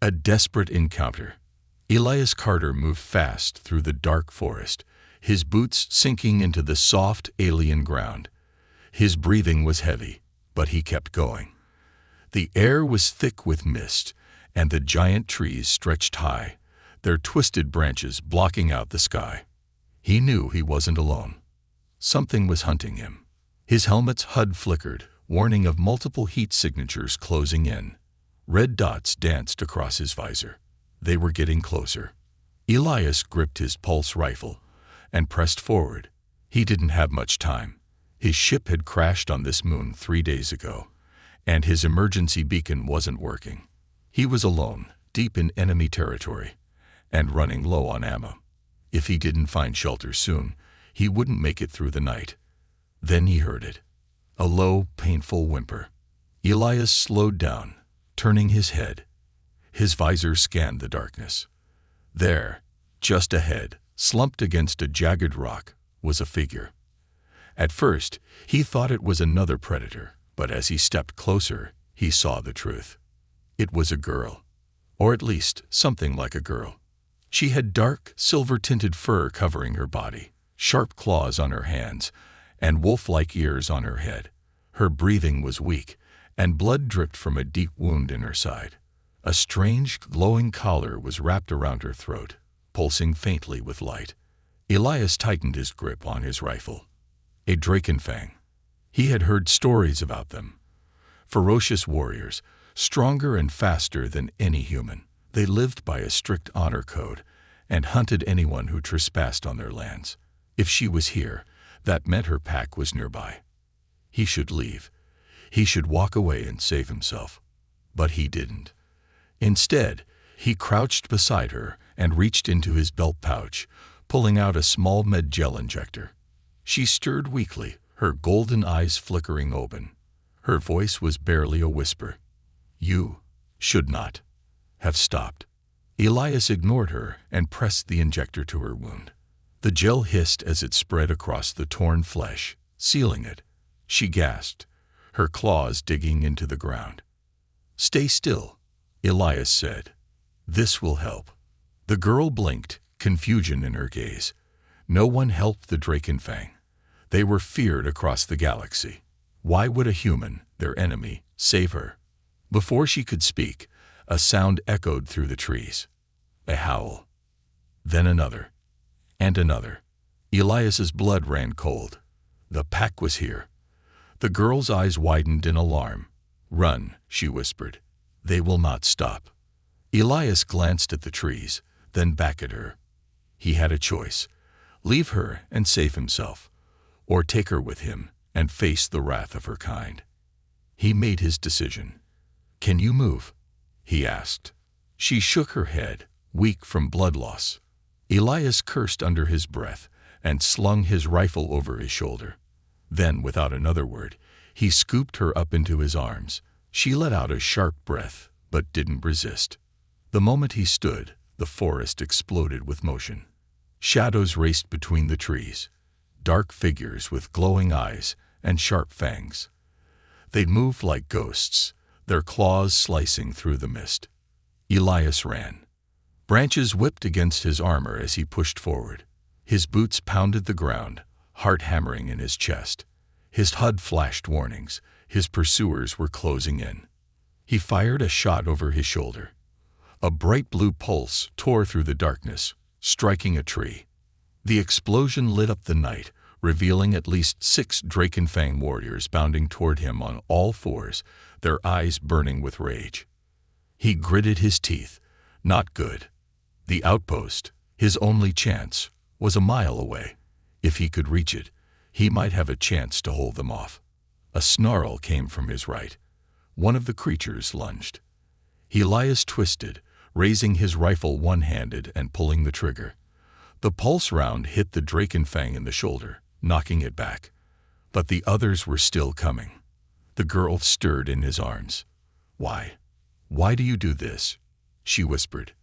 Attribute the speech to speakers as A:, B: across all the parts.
A: A desperate encounter. Elias Carter moved fast through the dark forest, his boots sinking into the soft, alien ground. His breathing was heavy, but he kept going. The air was thick with mist, and the giant trees stretched high, their twisted branches blocking out the sky. He knew he wasn't alone. Something was hunting him. His helmet's HUD flickered, warning of multiple heat signatures closing in. Red dots danced across his visor. They were getting closer. Elias gripped his pulse rifle and pressed forward. He didn't have much time. His ship had crashed on this moon 3 days ago, and his emergency beacon wasn't working. He was alone, deep in enemy territory, and running low on ammo. If he didn't find shelter soon, he wouldn't make it through the night. Then he heard it. A low, painful whimper. Elias slowed down, turning his head. His visor scanned the darkness. There, just ahead, slumped against a jagged rock, was a figure. At first, he thought it was another predator, but as he stepped closer, he saw the truth. It was a girl, or at least something like a girl. She had dark, silver-tinted fur covering her body, sharp claws on her hands, and wolf-like ears on her head. Her breathing was weak, and blood dripped from a deep wound in her side. A strange, glowing collar was wrapped around her throat, pulsing faintly with light. Elias tightened his grip on his rifle. A Drakenfang. He had heard stories about them. Ferocious warriors, stronger and faster than any human. They lived by a strict honor code and hunted anyone who trespassed on their lands. If she was here, that meant her pack was nearby. He should leave. He should walk away and save himself. But he didn't. Instead, he crouched beside her and reached into his belt pouch, pulling out a small med gel injector. She stirred weakly, her golden eyes flickering open. Her voice was barely a whisper. "You should not have stopped." Elias ignored her and pressed the injector to her wound. The gel hissed as it spread across the torn flesh, sealing it. She gasped, her claws digging into the ground. "Stay still," Elias said. "This will help." The girl blinked, confusion in her gaze. No one helped the Drakenfang. They were feared across the galaxy. Why would a human, their enemy, save her? Before she could speak, a sound echoed through the trees. A howl. Then another. And another. Elias's blood ran cold. The pack was here. The girl's eyes widened in alarm. "Run," she whispered. "They will not stop." Elias glanced at the trees, then back at her. He had a choice. Leave her and save himself, or take her with him and face the wrath of her kind. He made his decision. "Can you move?" he asked. She shook her head, weak from blood loss. Elias cursed under his breath and slung his rifle over his shoulder. Then, without another word, he scooped her up into his arms. She let out a sharp breath, but didn't resist. The moment he stood, the forest exploded with motion. Shadows raced between the trees, dark figures with glowing eyes and sharp fangs. They moved like ghosts, their claws slicing through the mist. Elias ran. Branches whipped against his armor as he pushed forward. His boots pounded the ground, heart hammering in his chest. His HUD flashed warnings. His pursuers were closing in. He fired a shot over his shoulder. A bright blue pulse tore through the darkness, striking a tree. The explosion lit up the night, revealing at least 6 Drakenfang warriors bounding toward him on all fours, their eyes burning with rage. He gritted his teeth. Not good. The outpost, his only chance, was a mile away. If he could reach it, he might have a chance to hold them off. A snarl came from his right. One of the creatures lunged. Elias twisted, raising his rifle one-handed and pulling the trigger. The pulse round hit the Drakenfang in the shoulder, knocking it back. But the others were still coming. The girl stirred in his arms. "Why? Why do you do this?" she whispered.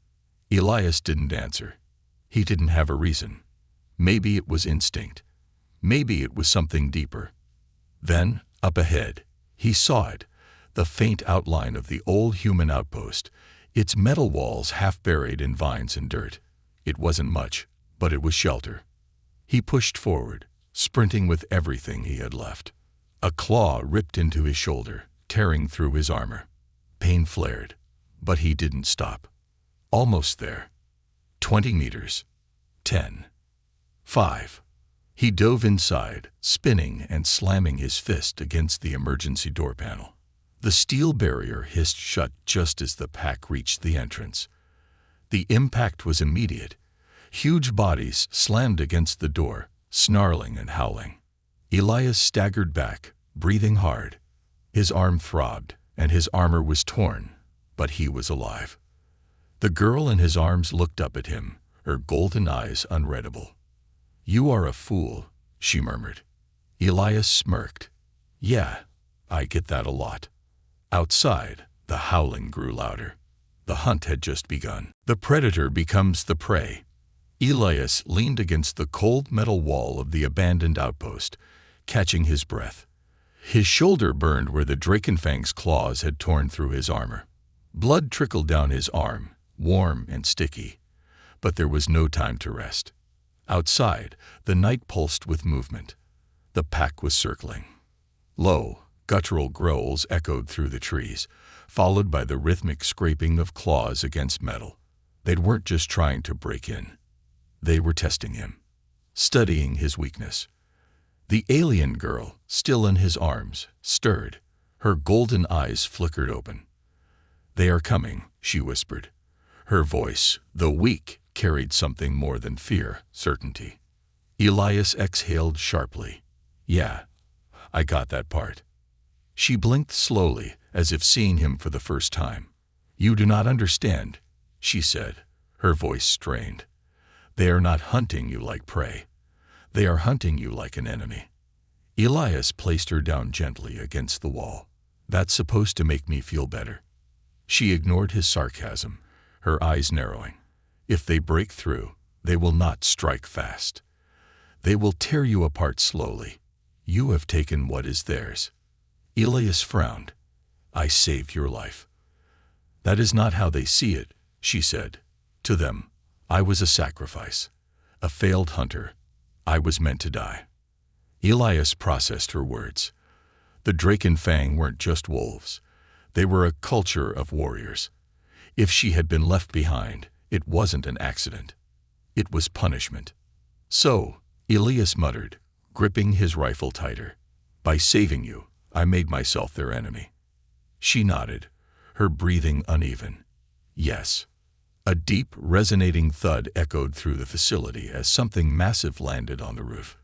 A: Elias didn't answer. He didn't have a reason. Maybe it was instinct. Maybe it was something deeper. Then, up ahead, he saw it, the faint outline of the old human outpost. its metal walls half buried in vines and dirt. It wasn't much, but it was shelter. He pushed forward, sprinting with everything he had left. A claw ripped into his shoulder, tearing through his armor. Pain flared, but he didn't stop. Almost there. 20 meters. 10. 5. He dove inside, spinning and slamming his fist against the emergency door panel. The steel barrier hissed shut just as the pack reached the entrance. The impact was immediate. Huge bodies slammed against the door, snarling and howling. Elias staggered back, breathing hard. His arm throbbed, and his armor was torn, but he was alive. The girl in his arms looked up at him, her golden eyes unreadable. "You are a fool," she murmured. Elias smirked. "Yeah, I get that a lot." Outside, the howling grew louder. The hunt had just begun. The predator becomes the prey. Elias leaned against the cold metal wall of the abandoned outpost, catching his breath. His shoulder burned where the Drakenfang's claws had torn through his armor. Blood trickled down his arm, warm and sticky. But there was no time to rest. Outside, the night pulsed with movement. The pack was circling. Low, guttural growls echoed through the trees, followed by the rhythmic scraping of claws against metal. They weren't just trying to break in. They were testing him, studying his weakness. The alien girl, still in his arms, stirred. Her golden eyes flickered open. "They are coming," she whispered. Her voice, though weak, carried something more than fear, certainty. Elias exhaled sharply. "Yeah, I got that part." She blinked slowly, as if seeing him for the first time. "You do not understand," she said, her voice strained. "They are not hunting you like prey. They are hunting you like an enemy." Elias placed her down gently against the wall. "That's supposed to make me feel better." She ignored his sarcasm, her eyes narrowing. "If they break through, they will not strike fast. They will tear you apart slowly. You have taken what is theirs." Elias frowned. "I saved your life." "That is not how they see it," she said. "To them, I was a sacrifice, a failed hunter. I was meant to die." Elias processed her words. The Drakenfang weren't just wolves. They were a culture of warriors. If she had been left behind, it wasn't an accident. It was punishment. "So," Elias muttered, gripping his rifle tighter, "by saving you, I made myself their enemy." She nodded, her breathing uneven. "Yes." A deep, resonating thud echoed through the facility as something massive landed on the roof.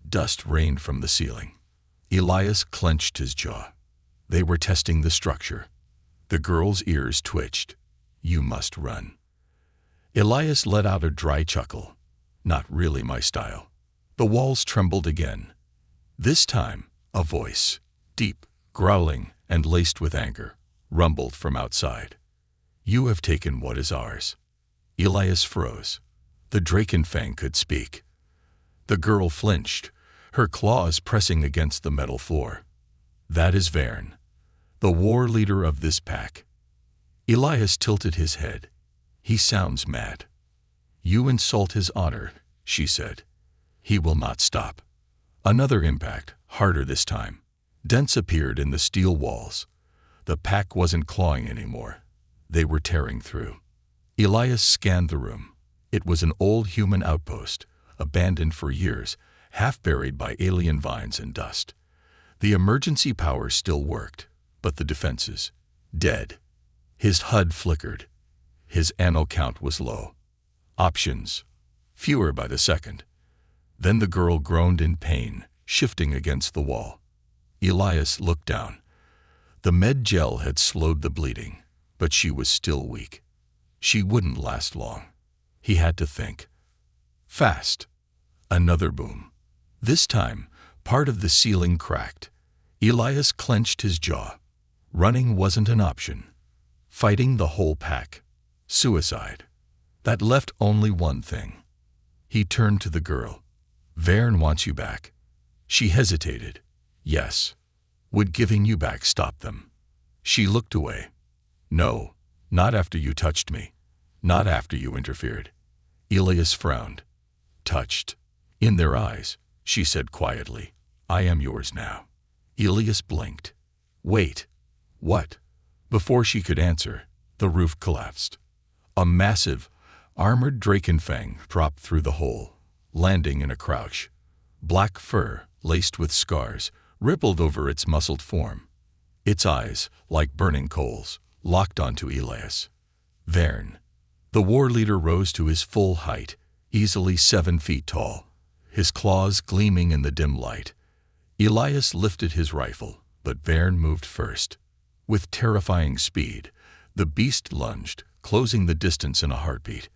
A: Dust rained from the ceiling. Elias clenched his jaw. They were testing the structure. The girl's ears twitched. "You must run." Elias let out a dry chuckle. "Not really my style." The walls trembled again. This time, a voice, deep, growling, and laced with anger, rumbled from outside. "You have taken what is ours." Elias froze. The Drakenfang could speak. The girl flinched, her claws pressing against the metal floor. "That is Vern, the war leader of this pack." Elias tilted his head. "He sounds mad." "You insult his honor," she said. "He will not stop." Another impact, harder this time. Dents appeared in the steel walls. The pack wasn't clawing anymore. They were tearing through. Elias scanned the room. It was an old human outpost, abandoned for years, half buried by alien vines and dust. The emergency power still worked, but the defenses, dead. His HUD flickered. His ammo count was low. Options, fewer by the second. Then the girl groaned in pain, shifting against the wall. Elias looked down. The med gel had slowed the bleeding, but she was still weak. She wouldn't last long. He had to think. Fast. Another boom. This time, part of the ceiling cracked. Elias clenched his jaw. Running wasn't an option. Fighting the whole pack. Suicide. That left only one thing. He turned to the girl. "Vern wants you back." She hesitated. "Yes." "Would giving you back stop them?" She looked away. "No, Not after you touched me. Not after you interfered. Elias frowned. Touched. In their eyes, she said quietly, I am yours now. Elias blinked. Wait. What? Before she could answer, the roof collapsed. A massive, armored drakenfang dropped through the hole, landing in a crouch. Black fur, laced with scars, rippled over its muscled form. Its eyes, like burning coals, locked onto Elias. Vern. The war leader rose to his full height, easily 7 feet tall, his claws gleaming in the dim light. Elias lifted his rifle, but Vern moved first. With terrifying speed, the beast lunged, closing the distance in a heartbeat.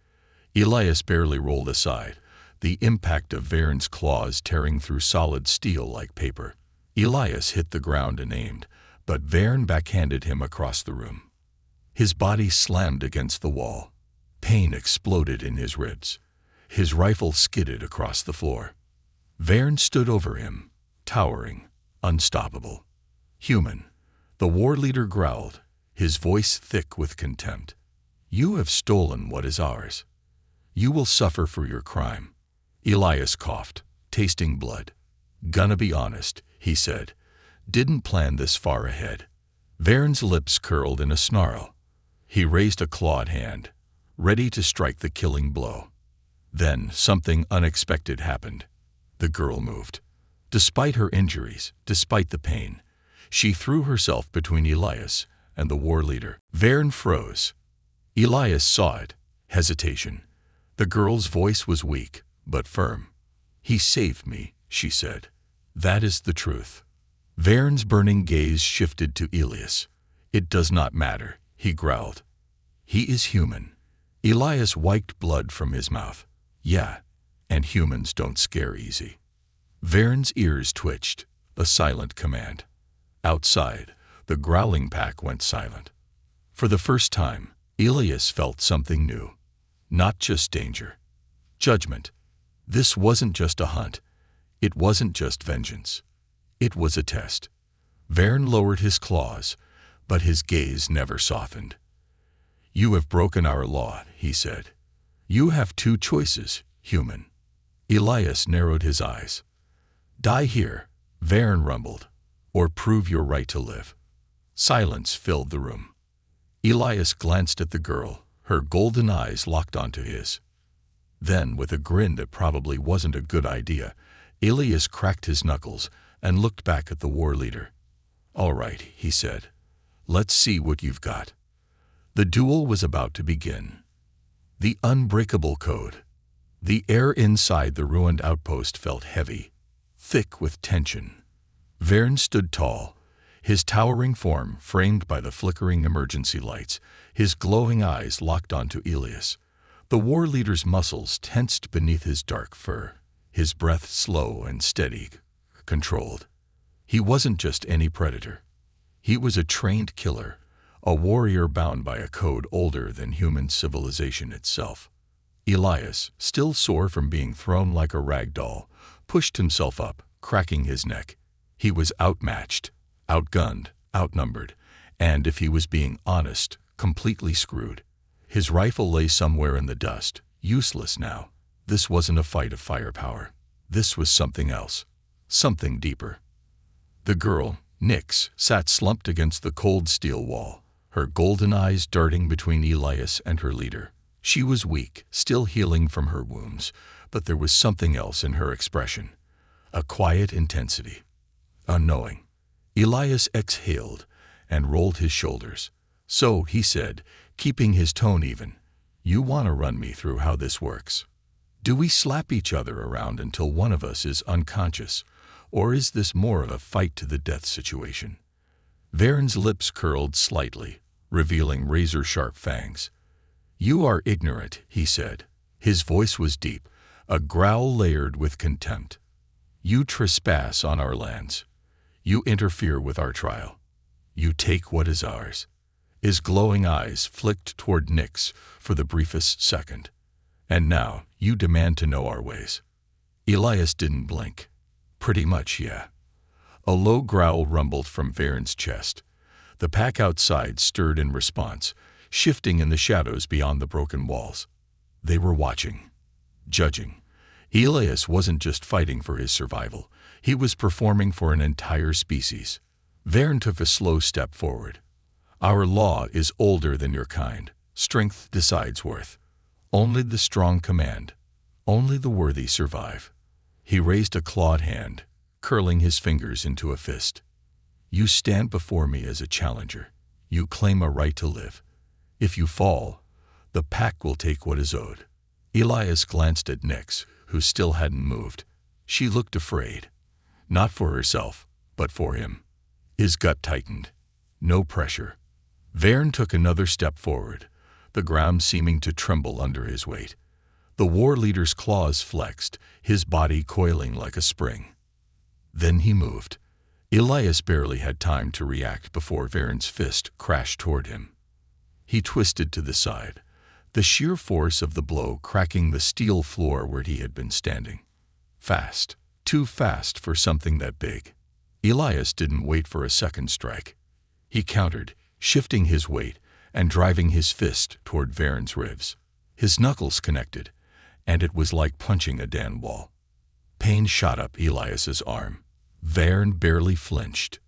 A: Elias barely rolled aside, the impact of Vern's claws tearing through solid steel like paper. Elias hit the ground and aimed, but Vern backhanded him across the room. His body slammed against the wall. Pain exploded in his ribs. His rifle skidded across the floor. Vern stood over him, towering, unstoppable. Human. The war leader growled, his voice thick with contempt. You have stolen what is ours. You will suffer for your crime. Elias coughed, tasting blood. Gonna be honest, he said. Didn't plan this far ahead. Vern's lips curled in a snarl. He raised a clawed hand, ready to strike the killing blow. Then something unexpected happened. The girl moved. Despite her injuries, despite the pain, she threw herself between Elias and the war leader. Vern froze. Elias saw it. Hesitation. The girl's voice was weak, but firm. He saved me, she said. That is the truth. Vern's burning gaze shifted to Elias. It does not matter, he growled. He is human. Elias wiped blood from his mouth. Yeah, and humans don't scare easy. Vern's ears twitched, a silent command. Outside, the growling pack went silent. For the first time, Elias felt something new. Not just danger. Judgment. This wasn't just a hunt. It wasn't just vengeance. It was a test. Vern lowered his claws, but his gaze never softened. You have broken our law, he said. You have 2 choices, human. Elias narrowed his eyes. Die here, Vern rumbled, or prove your right to live. Silence filled the room. Elias glanced at the girl, her golden eyes locked onto his. Then, with a grin that probably wasn't a good idea, Elias cracked his knuckles and looked back at the war leader. All right, he said. Let's see what you've got. The duel was about to begin. The unbreakable code. The air inside the ruined outpost felt heavy, thick with tension. Vern stood tall, his towering form framed by the flickering emergency lights, his glowing eyes locked onto Elias. The war leader's muscles tensed beneath his dark fur, his breath slow and steady, controlled. He wasn't just any predator. He was a trained killer, a warrior bound by a code older than human civilization itself. Elias, still sore from being thrown like a rag doll, pushed himself up, cracking his neck. He was outmatched, outgunned, outnumbered, and if he was being honest, completely screwed. His rifle lay somewhere in the dust, useless now. This wasn't a fight of firepower. This was something else, something deeper. The girl, Nyx, sat slumped against the cold steel wall, her golden eyes darting between Elias and her leader. She was weak, still healing from her wounds, but there was something else in her expression, a quiet intensity. Unknowing. Elias exhaled and rolled his shoulders. So, he said, keeping his tone even, you want to run me through how this works. Do we slap each other around until one of us is unconscious, or is this more of a fight-to-the-death situation? Vern's lips curled slightly, revealing razor-sharp fangs. You are ignorant, he said. His voice was deep, a growl layered with contempt. You trespass on our lands. You interfere with our trial. You take what is ours. His glowing eyes flicked toward Nyx for the briefest second. And now, you demand to know our ways. Elias didn't blink. Pretty much, yeah. A low growl rumbled from Vern's chest. The pack outside stirred in response, shifting in the shadows beyond the broken walls. They were watching, judging. Elias wasn't just fighting for his survival. He was performing for an entire species. Varen took a slow step forward. Our law is older than your kind. Strength decides worth. Only the strong command. Only the worthy survive. He raised a clawed hand, curling his fingers into a fist. You stand before me as a challenger. You claim a right to live. If you fall, the pack will take what is owed. Elias glanced at Nyx, who still hadn't moved. She looked afraid. Not for herself, but for him. His gut tightened. No pressure. Varen took another step forward, the ground seeming to tremble under his weight. The war leader's claws flexed, his body coiling like a spring. Then he moved. Elias barely had time to react before Varen's fist crashed toward him. He twisted to the side, the sheer force of the blow cracking the steel floor where he had been standing. Fast, too fast for something that big. Elias didn't wait for a second strike. He countered, shifting his weight and driving his fist toward Varen's ribs. His knuckles connected, and it was like punching a Dan wall. Pain shot up Elias's arm. Varen barely flinched.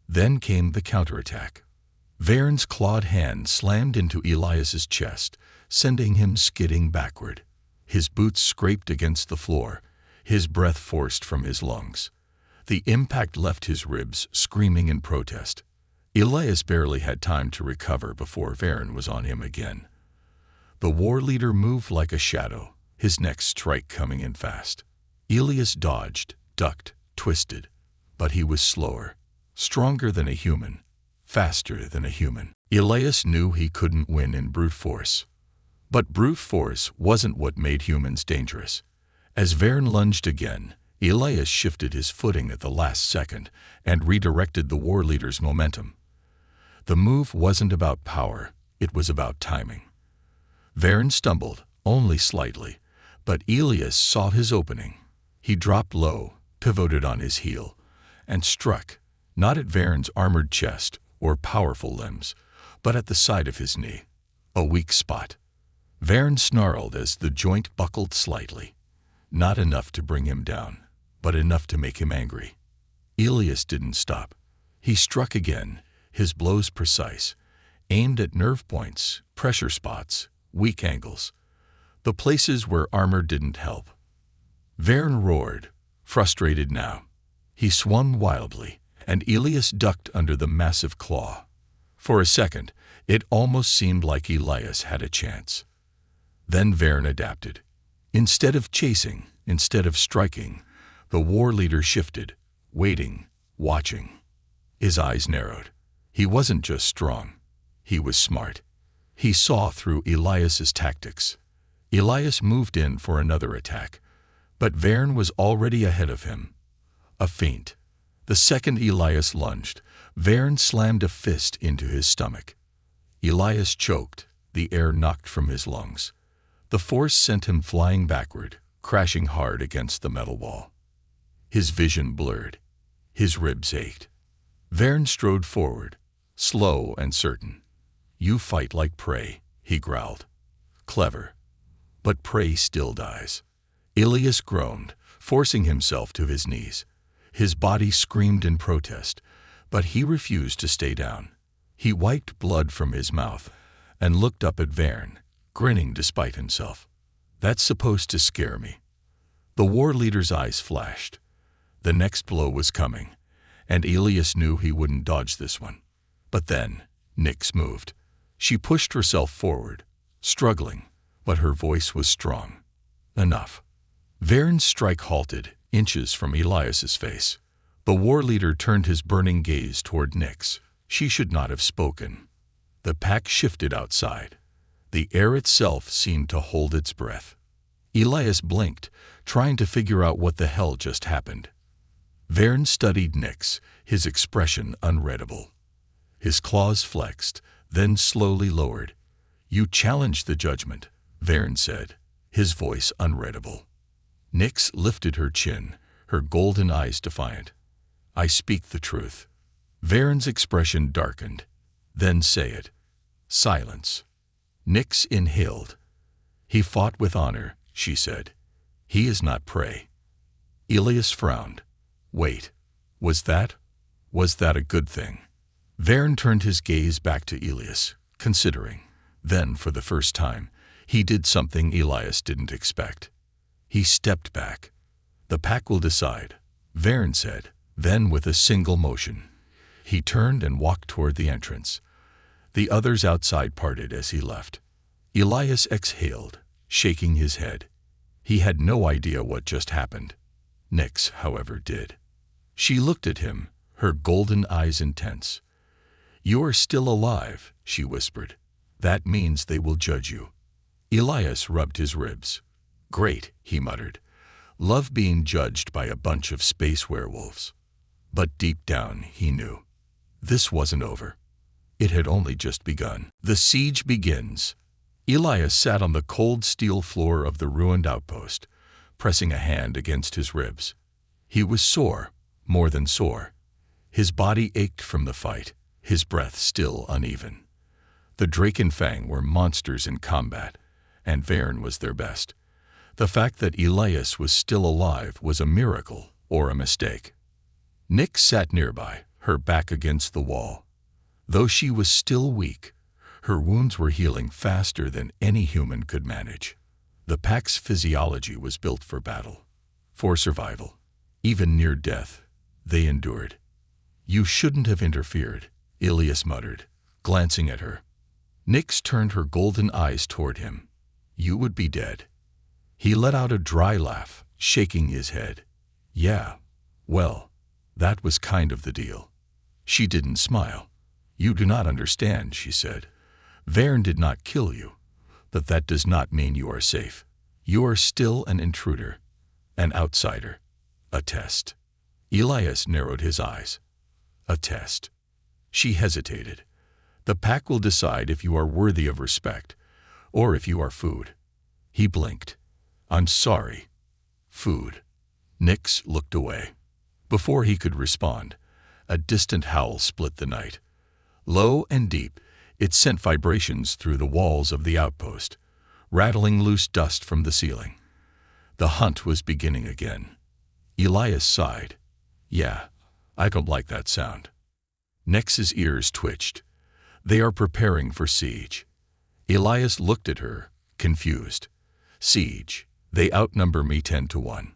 A: Then came the counterattack. Varen's clawed hand slammed into Elias's chest, sending him skidding backward. His boots scraped against the floor, his breath forced from his lungs. The impact left his ribs screaming in protest. Elias barely had time to recover before Varen was on him again. The war leader moved like a shadow, his next strike coming in fast. Elias dodged, ducked, twisted, but he was slower, stronger than a human, faster than a human. Elias knew he couldn't win in brute force. But brute force wasn't what made humans dangerous. As Varen lunged again, Elias shifted his footing at the last second and redirected the war leader's momentum. The move wasn't about power, it was about timing. Varen stumbled, only slightly, but Elias saw his opening. He dropped low, pivoted on his heel, and struck, not at Varen's armored chest or powerful limbs, but at the side of his knee, a weak spot. Varen snarled as the joint buckled slightly, not enough to bring him down, but enough to make him angry. Elias didn't stop. He struck again, his blows precise, aimed at nerve points, pressure spots, weak angles, the places where armor didn't help. Varen roared, frustrated now. He swung wildly, and Elias ducked under the massive claw. For a second, it almost seemed like Elias had a chance. Then Varen adapted. Instead of chasing, instead of striking, the war leader shifted, waiting, watching. His eyes narrowed. He wasn't just strong. He was smart. He saw through Elias's tactics. Elias moved in for another attack, but Varen was already ahead of him. A feint. The second Elias lunged, Varen slammed a fist into his stomach. Elias choked, the air knocked from his lungs. The force sent him flying backward, crashing hard against the metal wall. His vision blurred. His ribs ached. Varen strode forward, slow and certain. You fight like prey, he growled. Clever. But prey still dies. Elias groaned, forcing himself to his knees. His body screamed in protest, but he refused to stay down. He wiped blood from his mouth and looked up at Varen, grinning despite himself. That's supposed to scare me. The war leader's eyes flashed. The next blow was coming, and Elias knew he wouldn't dodge this one. But then, Nyx moved. She pushed herself forward, struggling, but her voice was strong. Enough. Varen's strike halted, inches from Elias's face. The war leader turned his burning gaze toward Nyx. She should not have spoken. The pack shifted outside. The air itself seemed to hold its breath. Elias blinked, trying to figure out what the hell just happened. Varen studied Nyx, his expression unreadable. His claws flexed, then slowly lowered. You challenged the judgment, Varen said, his voice unreadable. Nyx lifted her chin, her golden eyes defiant. I speak the truth. Varen's expression darkened. Then say it. Silence. Nyx inhaled. "He fought with honor," she said. "He is not prey." Elias frowned. "Wait, was that a good thing?" Vern turned his gaze back to Elias, considering. Then, for the first time, he did something Elias didn't expect. He stepped back. "The pack will decide," Vern said. Then, with a single motion, he turned and walked toward the entrance. The others outside parted as he left. Elias exhaled, shaking his head. He had no idea what just happened. Nyx, however, did. She looked at him, her golden eyes intense. "You are still alive," she whispered. "That means they will judge you." Elias rubbed his ribs. "Great," he muttered. "Love being judged by a bunch of space werewolves." But deep down, he knew. This wasn't over. It had only just begun. The siege begins. Elias sat on the cold steel floor of the ruined outpost, pressing a hand against his ribs. He was sore, more than sore. His body ached from the fight, his breath still uneven. The Drakenfang were monsters in combat, and Vern was their best. The fact that Elias was still alive was a miracle or a mistake. Nyx sat nearby, her back against the wall. Though she was still weak, her wounds were healing faster than any human could manage. The pack's physiology was built for battle, for survival. Even near death, they endured. "You shouldn't have interfered," Elias muttered, glancing at her. Nyx turned her golden eyes toward him. "You would be dead." He let out a dry laugh, shaking his head. "Yeah, well, that was kind of the deal." She didn't smile. "You do not understand," she said. "Vern did not kill you, but that does not mean you are safe. You are still an intruder, an outsider, a test." Elias narrowed his eyes. "A test." She hesitated. "The pack will decide if you are worthy of respect, or if you are food." He blinked. "I'm sorry. Food." Nyx looked away. Before he could respond, a distant howl split the night. Low and deep, it sent vibrations through the walls of the outpost, rattling loose dust from the ceiling. The hunt was beginning again. Elias sighed. "Yeah, I don't like that sound." Nyx's ears twitched. "They are preparing for siege." Elias looked at her, confused. "Siege. They outnumber me 10-1.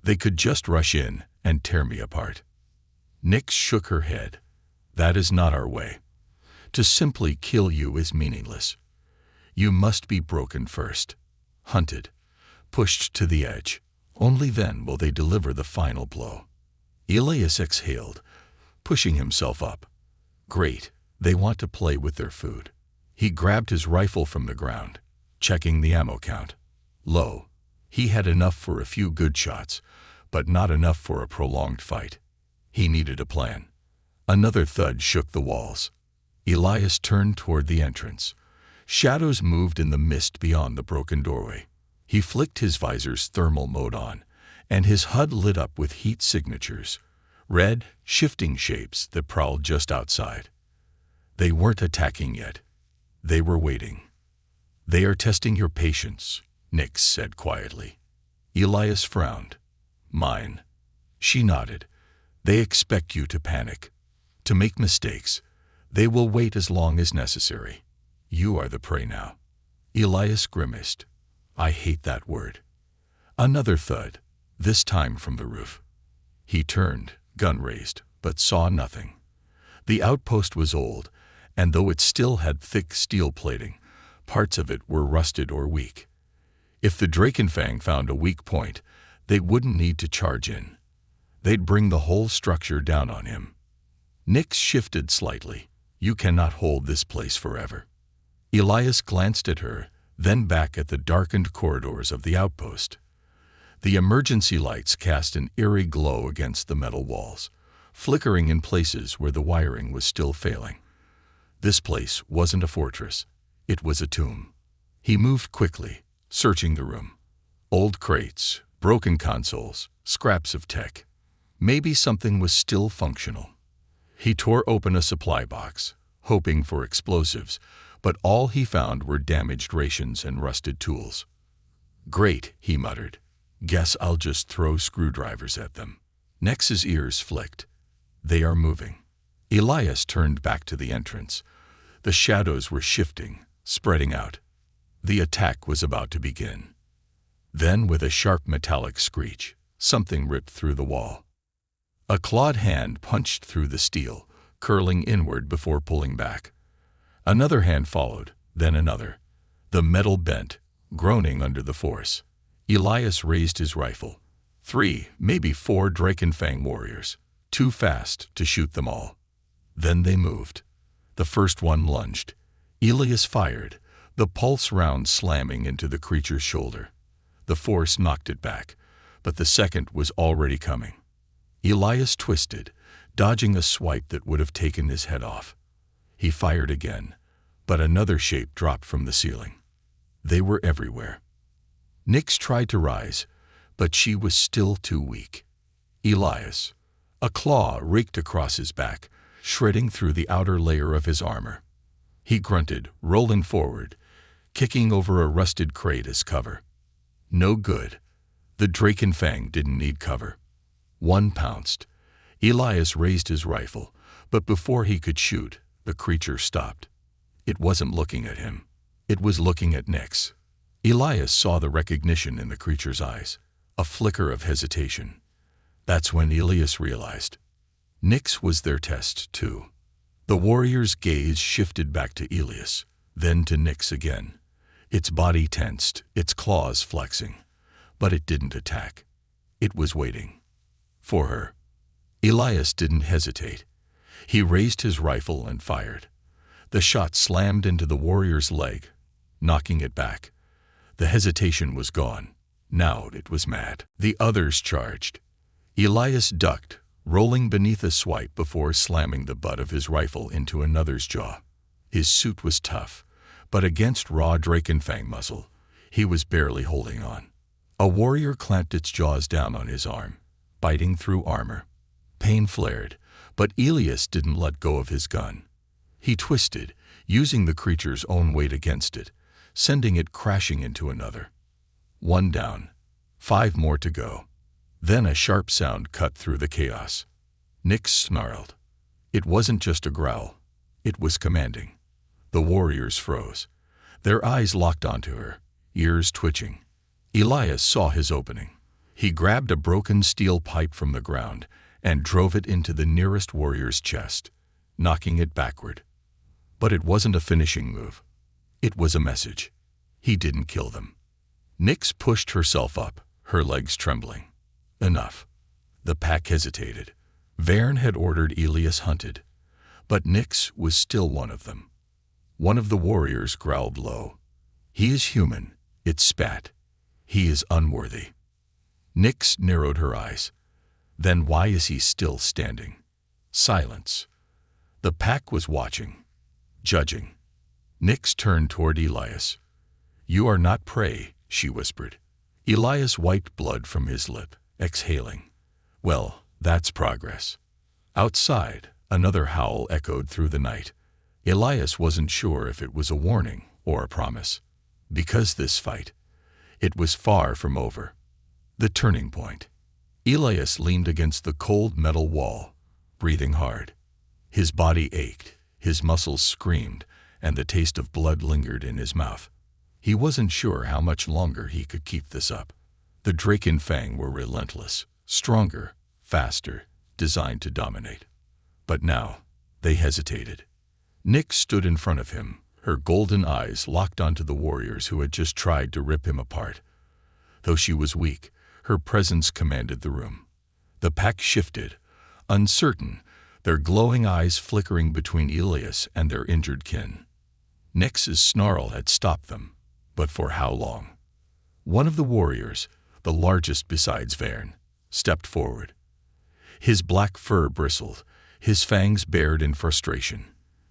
A: They could just rush in and tear me apart." Nyx shook her head. "That is not our way. To simply kill you is meaningless. You must be broken first, hunted, pushed to the edge. Only then will they deliver the final blow." Elias exhaled, pushing himself up. "Great, they want to play with their food." He grabbed his rifle from the ground, checking the ammo count. Low. He had enough for a few good shots, but not enough for a prolonged fight. He needed a plan. Another thud shook the walls. Elias turned toward the entrance. Shadows moved in the mist beyond the broken doorway. He flicked his visor's thermal mode on, and his HUD lit up with heat signatures, red, shifting shapes that prowled just outside. They weren't attacking yet. They were waiting. "They are testing your patience," Nyx said quietly. Elias frowned. "Mine." She nodded. "They expect you to panic, to make mistakes. They will wait as long as necessary. You are the prey now." Elias grimaced. "I hate that word." Another thud, this time from the roof. He turned, gun raised, but saw nothing. The outpost was old, and though it still had thick steel plating, parts of it were rusted or weak. If the Drakenfang found a weak point, they wouldn't need to charge in. They'd bring the whole structure down on him. Nyx shifted slightly. "You cannot hold this place forever." Elias glanced at her, then back at the darkened corridors of the outpost. The emergency lights cast an eerie glow against the metal walls, flickering in places where the wiring was still failing. This place wasn't a fortress. It was a tomb. He moved quickly, searching the room. Old crates, broken consoles, scraps of tech. Maybe something was still functional. He tore open a supply box, hoping for explosives, but all he found were damaged rations and rusted tools. "Great," he muttered. "Guess I'll just throw screwdrivers at them." Nix's ears flicked. "They are moving." Elias turned back to the entrance. The shadows were shifting, spreading out. The attack was about to begin. Then, with a sharp metallic screech, something ripped through the wall. A clawed hand punched through the steel, curling inward before pulling back. Another hand followed, then another. The metal bent, groaning under the force. Elias raised his rifle. 3, maybe 4 Drakenfang warriors, too fast to shoot them all. Then they moved. The first one lunged. Elias fired, the pulse round slamming into the creature's shoulder. The force knocked it back, but the second was already coming. Elias twisted, dodging a swipe that would have taken his head off. He fired again, but another shape dropped from the ceiling. They were everywhere. Nix tried to rise, but she was still too weak. Elias. A claw raked across his back, shredding through the outer layer of his armor. He grunted, rolling forward, kicking over a rusted crate as cover. No good. The Drakenfang didn't need cover. One pounced. Elias raised his rifle, but before he could shoot, the creature stopped. It wasn't looking at him. It was looking at Nix. Elias saw the recognition in the creature's eyes, a flicker of hesitation. That's when Elias realized. Nix was their test, too. The warrior's gaze shifted back to Elias, then to Nix again. Its body tensed, its claws flexing. But it didn't attack. It was waiting. For her. Elias didn't hesitate. He raised his rifle and fired. The shot slammed into the warrior's leg, knocking it back. The hesitation was gone. Now it was mad. The others charged. Elias ducked, rolling beneath a swipe before slamming the butt of his rifle into another's jaw. His suit was tough, but against raw Drakenfang muscle, he was barely holding on. A warrior clamped its jaws down on his arm, biting through armor. Pain flared, but Elias didn't let go of his gun. He twisted, using the creature's own weight against it, sending it crashing into another. 1 down. 5 more to go. Then a sharp sound cut through the chaos. Nix snarled. It wasn't just a growl. It was commanding. The warriors froze. Their eyes locked onto her, ears twitching. Elias saw his opening. He grabbed a broken steel pipe from the ground and drove it into the nearest warrior's chest, knocking it backward. But it wasn't a finishing move. It was a message. He didn't kill them. Nix pushed herself up, her legs trembling. Enough. The pack hesitated. Vern had ordered Elias hunted, but Nix was still one of them. One of the warriors growled low. He is human, it spat. He is unworthy. Nix narrowed her eyes. Then why is he still standing? Silence. The pack was watching, judging. Nix turned toward Elias. You are not prey, she whispered. Elias wiped blood from his lip, exhaling. Well, that's progress. Outside, another howl echoed through the night. Elias wasn't sure if it was a warning or a promise. Because this fight, it was far from over. The turning point. Elias leaned against the cold metal wall, breathing hard. His body ached, his muscles screamed, and the taste of blood lingered in his mouth. He wasn't sure how much longer he could keep this up. The Drakenfang were relentless, stronger, faster, designed to dominate. But now, they hesitated. Nix stood in front of him, her golden eyes locked onto the warriors who had just tried to rip him apart. Though she was weak, her presence commanded the room. The pack shifted, uncertain, their glowing eyes flickering between Elias and their injured kin. Nix's snarl had stopped them, but for how long? One of the warriors, the largest besides Vern, stepped forward. His black fur bristled, his fangs bared in frustration.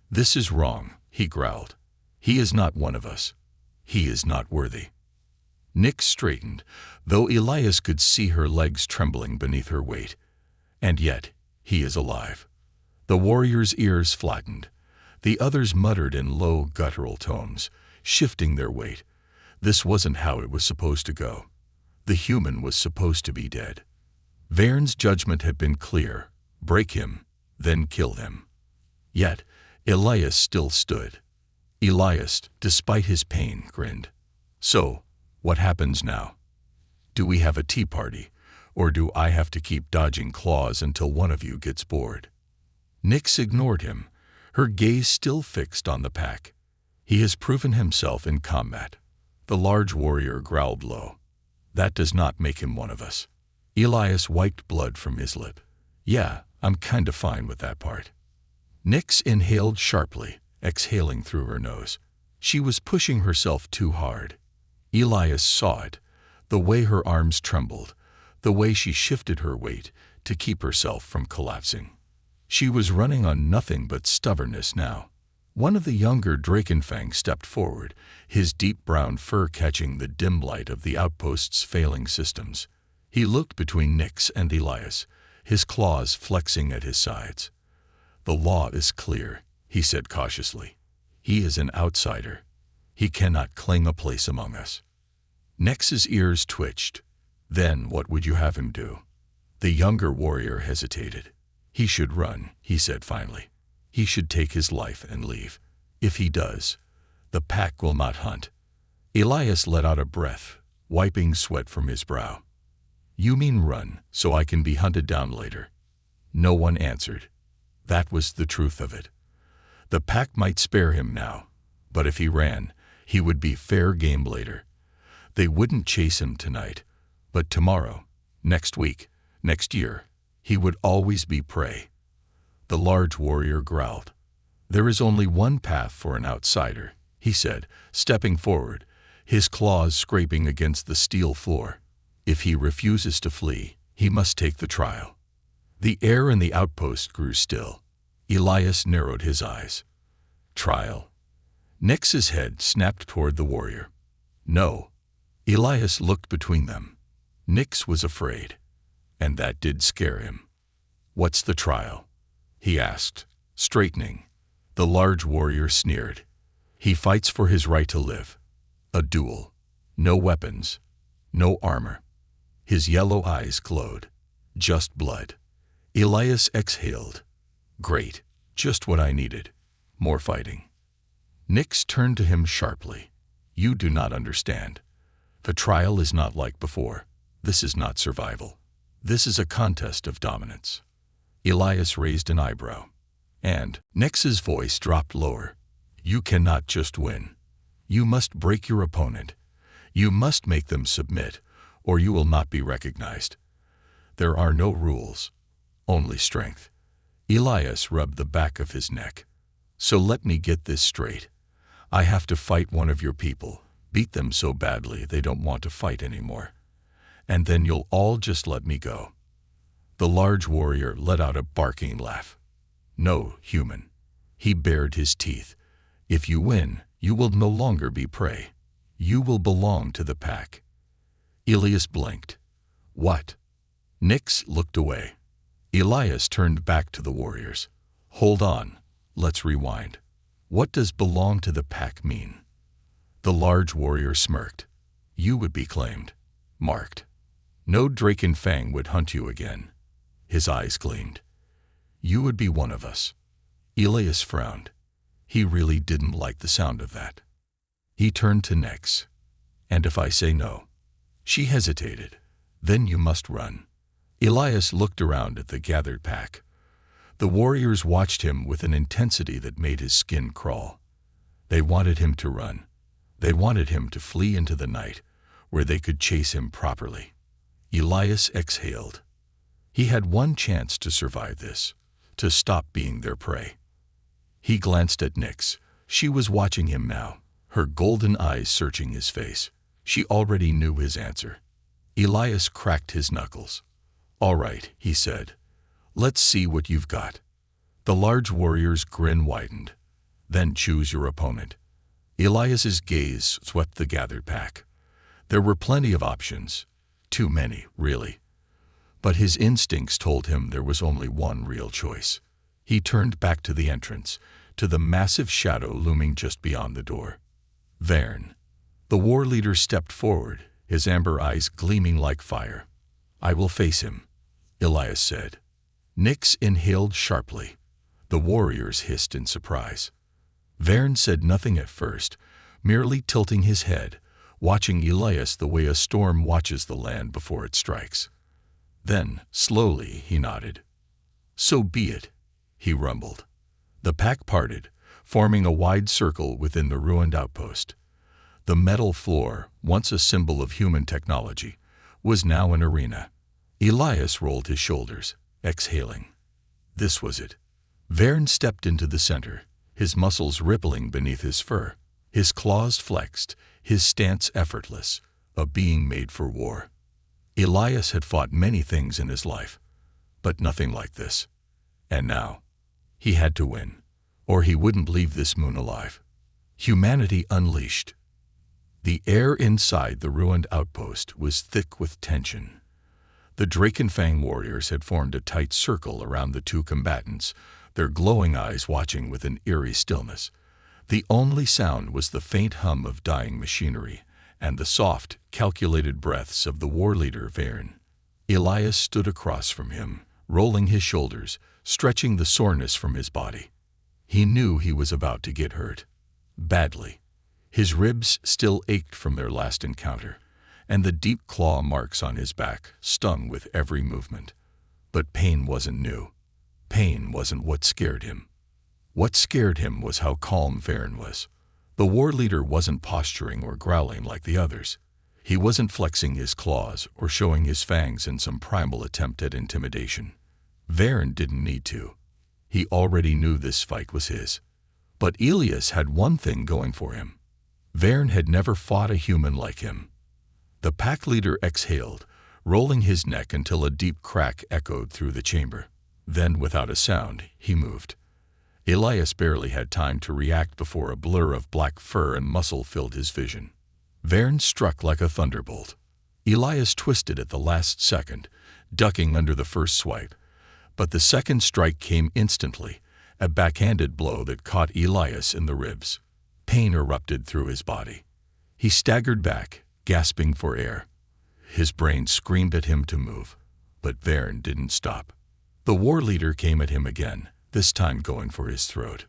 A: This is wrong, he growled. He is not one of us. He is not worthy. Nix straightened, though Elias could see her legs trembling beneath her weight. And yet, he is alive. The warrior's ears flattened. The others muttered in low, guttural tones, shifting their weight. This wasn't how it was supposed to go. The human was supposed to be dead. Vern's judgment had been clear. Break him, then kill him. Yet, Elias still stood. Elias, despite his pain, grinned. So, what happens now? Do we have a tea party, or do I have to keep dodging claws until one of you gets bored? Nyx ignored him, her gaze still fixed on the pack. He has proven himself in combat. The large warrior growled low. That does not make him one of us. Elias wiped blood from his lip. Yeah, I'm kinda fine with that part. Nyx inhaled sharply, exhaling through her nose. She was pushing herself too hard. Elias saw it, the way her arms trembled, the way she shifted her weight to keep herself from collapsing. She was running on nothing but stubbornness now. One of the younger Drakenfang stepped forward, his deep brown fur catching the dim light of the outpost's failing systems. He looked between Nyx and Elias, his claws flexing at his sides. The law is clear, he said cautiously. He is an outsider. He cannot claim a place among us. Nyx's ears twitched. Then what would you have him do? The younger warrior hesitated. He should run, he said finally. He should take his life and leave. If he does, the pack will not hunt. Elias let out a breath, wiping sweat from his brow. You mean run, so I can be hunted down later? No one answered. That was the truth of it. The pack might spare him now, but if he ran, he would be fair game later. They wouldn't chase him tonight, but tomorrow, next week, next year, he would always be prey. The large warrior growled. There is only one path for an outsider, he said, stepping forward, his claws scraping against the steel floor. If he refuses to flee, he must take the trial. The air in the outpost grew still. Elias narrowed his eyes. Trial. Nyx's head snapped toward the warrior. No. Elias looked between them. Nyx was afraid, and that did scare him. What's the trial? He asked, straightening. The large warrior sneered. He fights for his right to live. A duel. No weapons. No armor. His yellow eyes glowed. Just blood. Elias exhaled. Great. Just what I needed. More fighting. Nyx turned to him sharply. You do not understand. The trial is not like before. This is not survival. This is a contest of dominance. Elias raised an eyebrow. And Nyx's voice dropped lower. You cannot just win. You must break your opponent. You must make them submit, or you will not be recognized. There are no rules, only strength. Elias rubbed the back of his neck. So let me get this straight. I have to fight one of your people, beat them so badly they don't want to fight anymore. And then you'll all just let me go. The large warrior let out a barking laugh. No, human. He bared his teeth. If you win, you will no longer be prey. You will belong to the pack. Elias blinked. What? Nyx looked away. Elias turned back to the warriors. Hold on. Let's rewind. What does belong to the pack mean? The large warrior smirked. You would be claimed. Marked. No Drakenfang would hunt you again. His eyes gleamed. You would be one of us. Elias frowned. He really didn't like the sound of that. He turned to Nyx. And if I say no? She hesitated. Then you must run. Elias looked around at the gathered pack. The warriors watched him with an intensity that made his skin crawl. They wanted him to run. They wanted him to flee into the night, where they could chase him properly. Elias exhaled. He had one chance to survive this, to stop being their prey. He glanced at Nyx. She was watching him now, her golden eyes searching his face. She already knew his answer. Elias cracked his knuckles. All right, he said. Let's see what you've got. The large warrior's grin widened. Then choose your opponent. Elias's gaze swept the gathered pack. There were plenty of options. Too many, really. But his instincts told him there was only one real choice. He turned back to the entrance, to the massive shadow looming just beyond the door. Vern. The war leader stepped forward, his amber eyes gleaming like fire. "I will face him," Elias said. Nyx inhaled sharply. The warriors hissed in surprise. Vern said nothing at first, merely tilting his head, watching Elias the way a storm watches the land before it strikes. Then, slowly, he nodded. "So be it," he rumbled. The pack parted, forming a wide circle within the ruined outpost. The metal floor, once a symbol of human technology, was now an arena. Elias rolled his shoulders, exhaling. This was it. Vern stepped into the center, his muscles rippling beneath his fur, his claws flexed, his stance effortless, a being made for war. Elias had fought many things in his life, but nothing like this. And now, he had to win, or he wouldn't leave this moon alive. Humanity unleashed. The air inside the ruined outpost was thick with tension. The Drakenfang warriors had formed a tight circle around the two combatants, their glowing eyes watching with an eerie stillness. The only sound was the faint hum of dying machinery and the soft, calculated breaths of the war leader Vern. Elias stood across from him, rolling his shoulders, stretching the soreness from his body. He knew he was about to get hurt. Badly. His ribs still ached from their last encounter, and the deep claw marks on his back stung with every movement. But pain wasn't new. Pain wasn't what scared him. What scared him was how calm Vern was. The war leader wasn't posturing or growling like the others. He wasn't flexing his claws or showing his fangs in some primal attempt at intimidation. Vern didn't need to. He already knew this fight was his. But Elias had one thing going for him. Vern had never fought a human like him. The pack leader exhaled, rolling his neck until a deep crack echoed through the chamber. Then, without a sound, he moved. Elias barely had time to react before a blur of black fur and muscle filled his vision. Vern struck like a thunderbolt. Elias twisted at the last second, ducking under the first swipe. But the second strike came instantly, a backhanded blow that caught Elias in the ribs. Pain erupted through his body. He staggered back, gasping for air. His brain screamed at him to move, but Vern didn't stop. The war leader came at him again, this time going for his throat.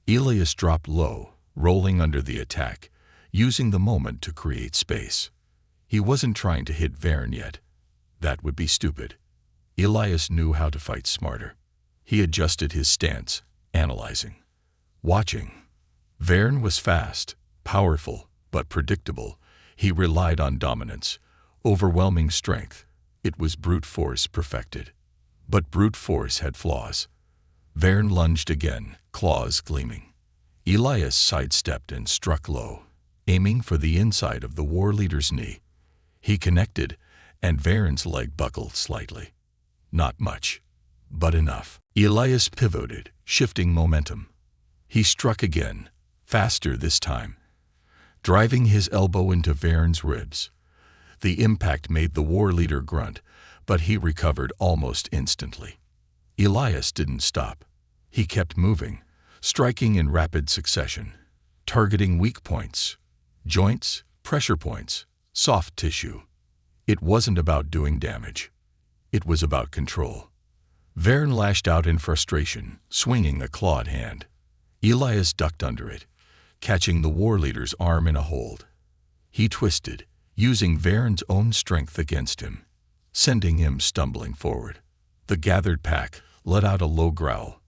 A: Elias dropped low, rolling under the attack, using the moment to create space. He wasn't trying to hit Vern yet. That would be stupid. Elias knew how to fight smarter. He adjusted his stance, analyzing, watching. Vern was fast, powerful, but predictable. He relied on dominance, overwhelming strength. It was brute force perfected. But brute force had flaws. Vern lunged again, claws gleaming. Elias sidestepped and struck low, aiming for the inside of the war leader's knee. He connected, and Vern's leg buckled slightly. Not much, but enough. Elias pivoted, shifting momentum. He struck again, faster this time, driving his elbow into Vern's ribs. The impact made the war leader grunt, but he recovered almost instantly. Elias didn't stop. He kept moving, striking in rapid succession, targeting weak points, joints, pressure points, soft tissue. It wasn't about doing damage. It was about control. Vern lashed out in frustration, swinging a clawed hand. Elias ducked under it, catching the war leader's arm in a hold. He twisted, using Vern's own strength against him, sending him stumbling forward. The gathered pack let out a low growl.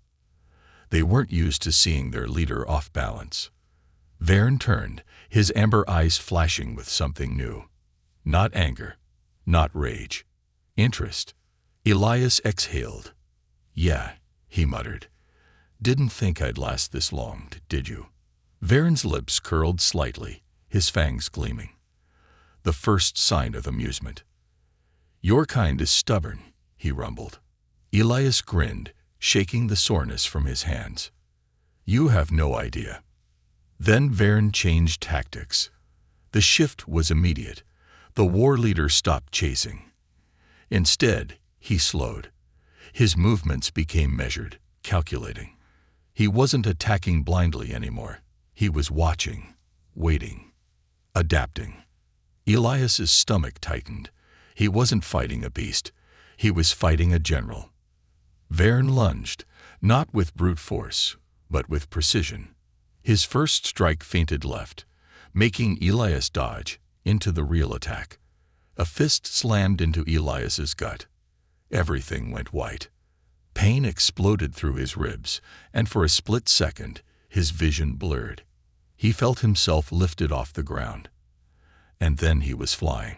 A: They weren't used to seeing their leader off balance. Vern turned, his amber eyes flashing with something new. Not anger, not rage. Interest. Elias exhaled. "Yeah," he muttered. "Didn't think I'd last this long, did you?" Vern's lips curled slightly, his fangs gleaming. The first sign of amusement. "Your kind is stubborn," he rumbled. Elias grinned, shaking the soreness from his hands. "You have no idea." Then Vern changed tactics. The shift was immediate. The war leader stopped chasing. Instead, he slowed. His movements became measured, calculating. He wasn't attacking blindly anymore. He was watching, waiting, adapting. Elias's stomach tightened. He wasn't fighting a beast. He was fighting a general. Vern lunged, not with brute force, but with precision. His first strike feinted left, making Elias dodge into the real attack. A fist slammed into Elias's gut. Everything went white. Pain exploded through his ribs, and for a split second, his vision blurred. He felt himself lifted off the ground. And then he was flying.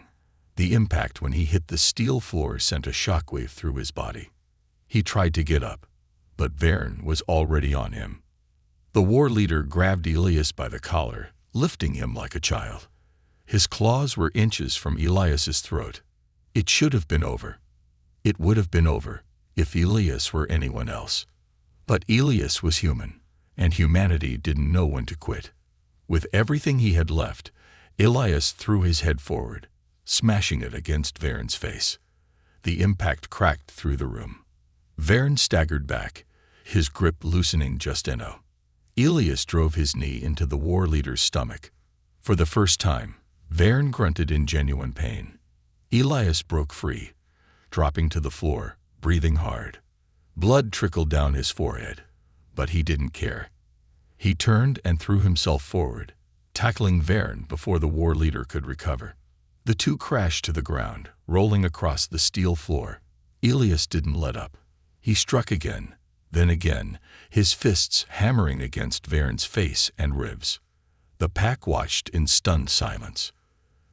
A: The impact when he hit the steel floor sent a shockwave through his body. He tried to get up, but Vern was already on him. The war leader grabbed Elias by the collar, lifting him like a child. His claws were inches from Elias's throat. It should have been over. It would have been over if Elias were anyone else. But Elias was human, and humanity didn't know when to quit. With everything he had left, Elias threw his head forward, smashing it against Vern's face. The impact cracked through the room. Vern staggered back, his grip loosening just enough. Elias drove his knee into the war leader's stomach. For the first time, Vern grunted in genuine pain. Elias broke free, dropping to the floor, breathing hard. Blood trickled down his forehead, but he didn't care. He turned and threw himself forward, tackling Vern before the war leader could recover. The two crashed to the ground, rolling across the steel floor. Elias didn't let up. He struck again, then again, his fists hammering against Vern's face and ribs. The pack watched in stunned silence.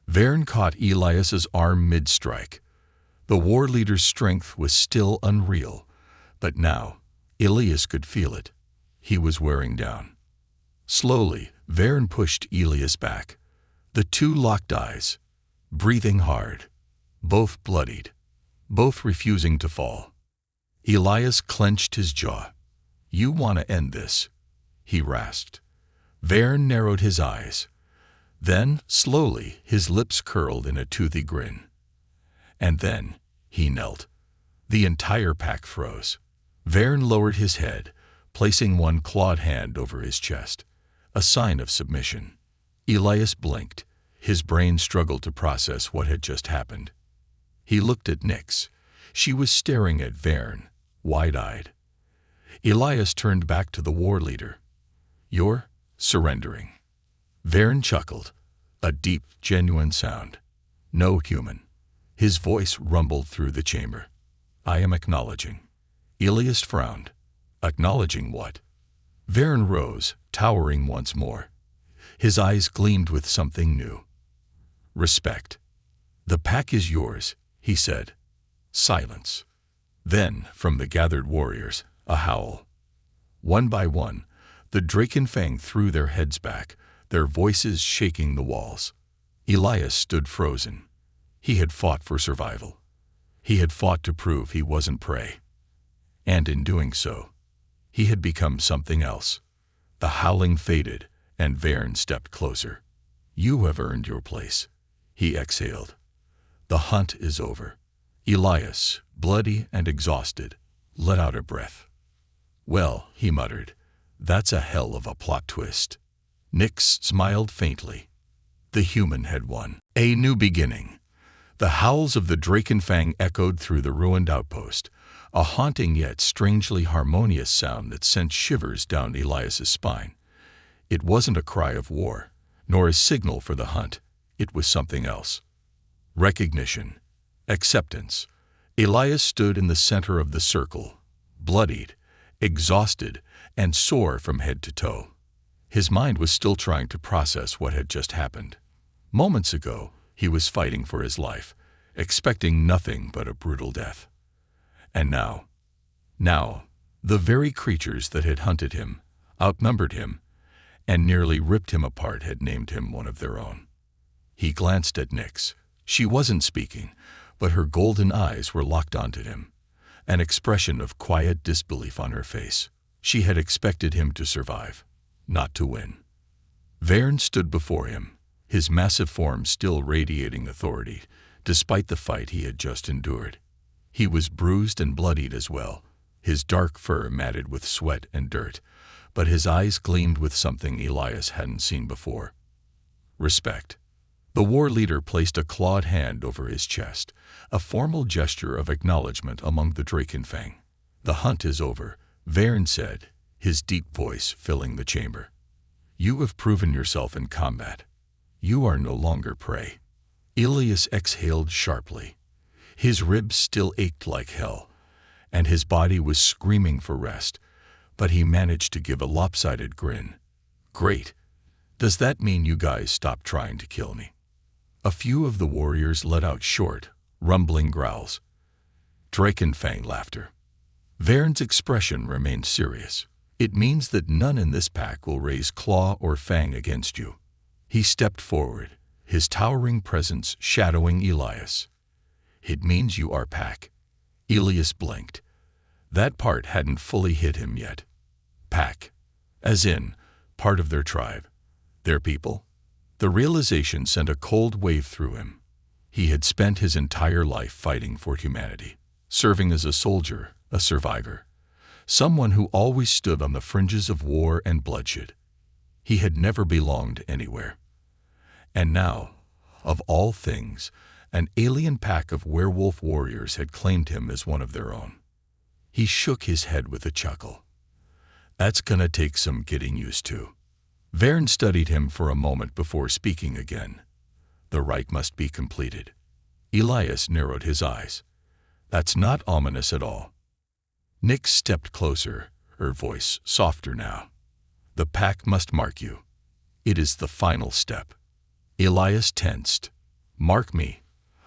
A: Vern caught Elias's arm mid-strike. The war leader's strength was still unreal, but now Elias could feel it. He was wearing down. Slowly, Vern pushed Elias back. The two locked eyes, breathing hard, both bloodied, both refusing to fall. Elias clenched his jaw. "You want to end this," he rasped. Vern narrowed his eyes. Then, slowly, his lips curled in a toothy grin. And then, he knelt. The entire pack froze. Vern lowered his head, placing one clawed hand over his chest, a sign of submission. Elias blinked. His brain struggled to process what had just happened. He looked at Nyx. She was staring at Vern, wide-eyed. Elias turned back to the war leader. "You're surrendering." Vern chuckled, a deep, genuine sound. No human. His voice rumbled through the chamber. "I am acknowledging." Elias frowned. Acknowledging what? Vern rose, towering once more. His eyes gleamed with something new. "Respect." "The pack is yours," he said. Silence. Then, from the gathered warriors, a howl. One by one, the Drakenfang threw their heads back, their voices shaking the walls. Elias stood frozen. He had fought for survival. He had fought to prove he wasn't prey. And in doing so, he had become something else. The howling faded, and Vern stepped closer. "You have earned your place," he exhaled. "The hunt is over." Elias, bloody and exhausted, let out a breath. "Well," he muttered, "that's a hell of a plot twist." Nyx smiled faintly. The human had won. A new beginning. The howls of the Drakenfang echoed through the ruined outpost, a haunting yet strangely harmonious sound that sent shivers down Elias's spine. It wasn't a cry of war, nor a signal for the hunt. It was something else. Recognition. Acceptance. Elias stood in the center of the circle, bloodied, exhausted, and sore from head to toe. His mind was still trying to process what had just happened. Moments ago, he was fighting for his life, expecting nothing but a brutal death. And now, the very creatures that had hunted him, outnumbered him, and nearly ripped him apart had named him one of their own. He glanced at Nyx. She wasn't speaking, but her golden eyes were locked onto him, an expression of quiet disbelief on her face. She had expected him to survive, not to win. Vern stood before him, his massive form still radiating authority, despite the fight he had just endured. He was bruised and bloodied as well, his dark fur matted with sweat and dirt, but his eyes gleamed with something Elias hadn't seen before. Respect. The war leader placed a clawed hand over his chest, a formal gesture of acknowledgement among the Drakenfang. "The hunt is over," Vern said, his deep voice filling the chamber. "You have proven yourself in combat. You are no longer prey." Elias exhaled sharply. His ribs still ached like hell, and his body was screaming for rest, but he managed to give a lopsided grin. "Great. Does that mean you guys stopped trying to kill me?" A few of the warriors let out short, rumbling growls. Drakenfang laughter. Vern's expression remained serious. "It means that none in this pack will raise claw or fang against you." He stepped forward, his towering presence shadowing Elias. "It means you are pack." Elias blinked. That part hadn't fully hit him yet. Pack. As in, part of their tribe. Their people. The realization sent a cold wave through him. He had spent his entire life fighting for humanity, serving as a soldier, a survivor, someone who always stood on the fringes of war and bloodshed. He had never belonged anywhere. And now, of all things, an alien pack of werewolf warriors had claimed him as one of their own. He shook his head with a chuckle. "That's gonna take some getting used to." Vern studied him for a moment before speaking again. "The rite must be completed." Elias narrowed his eyes. "That's not ominous at all." Nyx stepped closer, her voice softer now. "The pack must mark you. It is the final step." Elias tensed. "Mark me.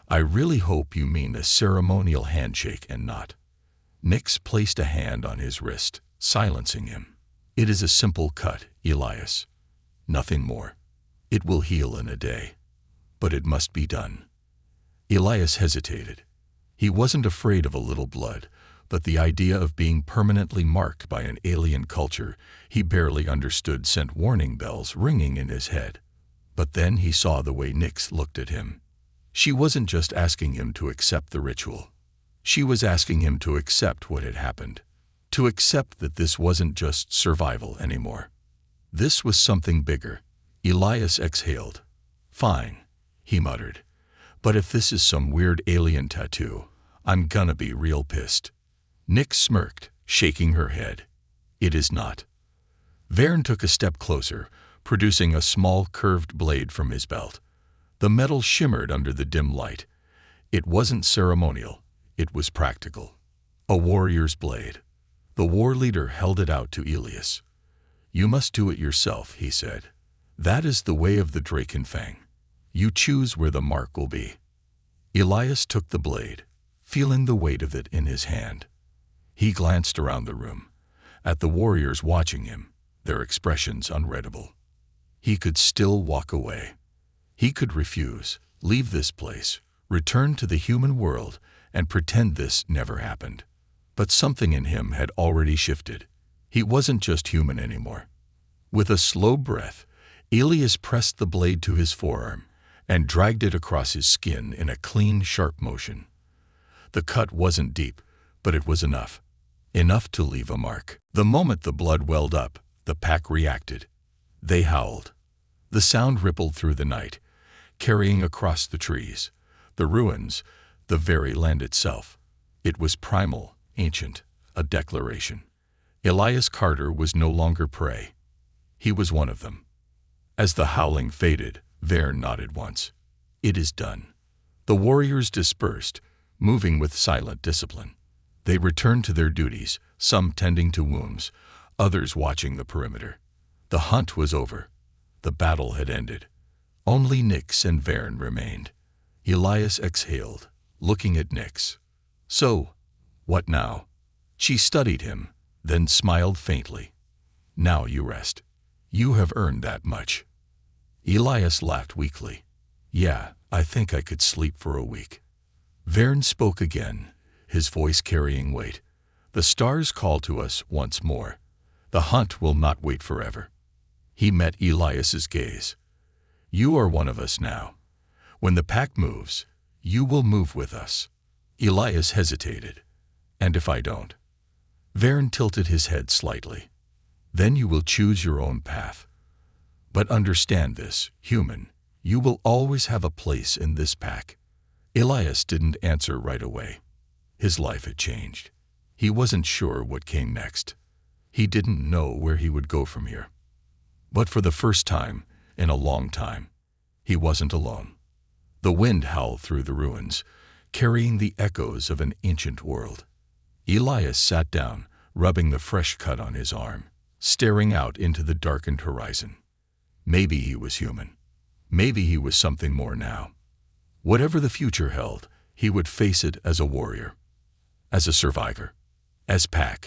A: I really hope you mean a ceremonial handshake and not." Nyx placed a hand on his wrist, silencing him. "It is a simple cut, Elias. Nothing more. It will heal in a day. But it must be done." Elias hesitated. He wasn't afraid of a little blood, but the idea of being permanently marked by an alien culture he barely understood sent warning bells ringing in his head. But then he saw the way Nyx looked at him. She wasn't just asking him to accept the ritual. She was asking him to accept what had happened. To accept that this wasn't just survival anymore. This was something bigger. Elias exhaled. "Fine," he muttered. "But if this is some weird alien tattoo, I'm gonna be real pissed." Nyx smirked, shaking her head. "It is not." Vern took a step closer, producing a small curved blade from his belt. The metal shimmered under the dim light. It wasn't ceremonial, it was practical. A warrior's blade. The war leader held it out to Elias. "You must do it yourself," he said. "That is the way of the Drakenfang. You choose where the mark will be." Elias took the blade, feeling the weight of it in his hand. He glanced around the room, at the warriors watching him, their expressions unreadable. He could still walk away. He could refuse, leave this place, return to the human world, and pretend this never happened. But something in him had already shifted. He wasn't just human anymore. With a slow breath, Elias pressed the blade to his forearm and dragged it across his skin in a clean, sharp motion. The cut wasn't deep, but it was enough. Enough to leave a mark. The moment the blood welled up, the pack reacted. They howled. The sound rippled through the night, carrying across the trees, the ruins, the very land itself. It was primal, ancient, a declaration. Elias Carter was no longer prey. He was one of them. As the howling faded, Vern nodded once. "It is done." The warriors dispersed, moving with silent discipline. They returned to their duties, some tending to wounds, others watching the perimeter. The hunt was over. The battle had ended. Only Nyx and Vern remained. Elias exhaled, looking at Nyx. "So, what now?" She studied him, then smiled faintly. "Now you rest. You have earned that much." Elias laughed weakly. "Yeah, I think I could sleep for a week." Vern spoke again, his voice carrying weight. "The stars call to us once more. The hunt will not wait forever." He met Elias's gaze. "You are one of us now. When the pack moves, you will move with us." Elias hesitated. "And if I don't?" Varen tilted his head slightly. Then you will choose your own path. But understand this, human, you will always have a place in this pack. Elias didn't answer right away. His life had changed. He wasn't sure what came next. He didn't know where he would go from here. But for the first time in a long time, he wasn't alone. The wind howled through the ruins, carrying the echoes of an ancient world. Elias sat down, rubbing the fresh cut on his arm, staring out into the darkened horizon. Maybe he was human. Maybe he was something more now. Whatever the future held, he would face it as a warrior, as a survivor, as pack.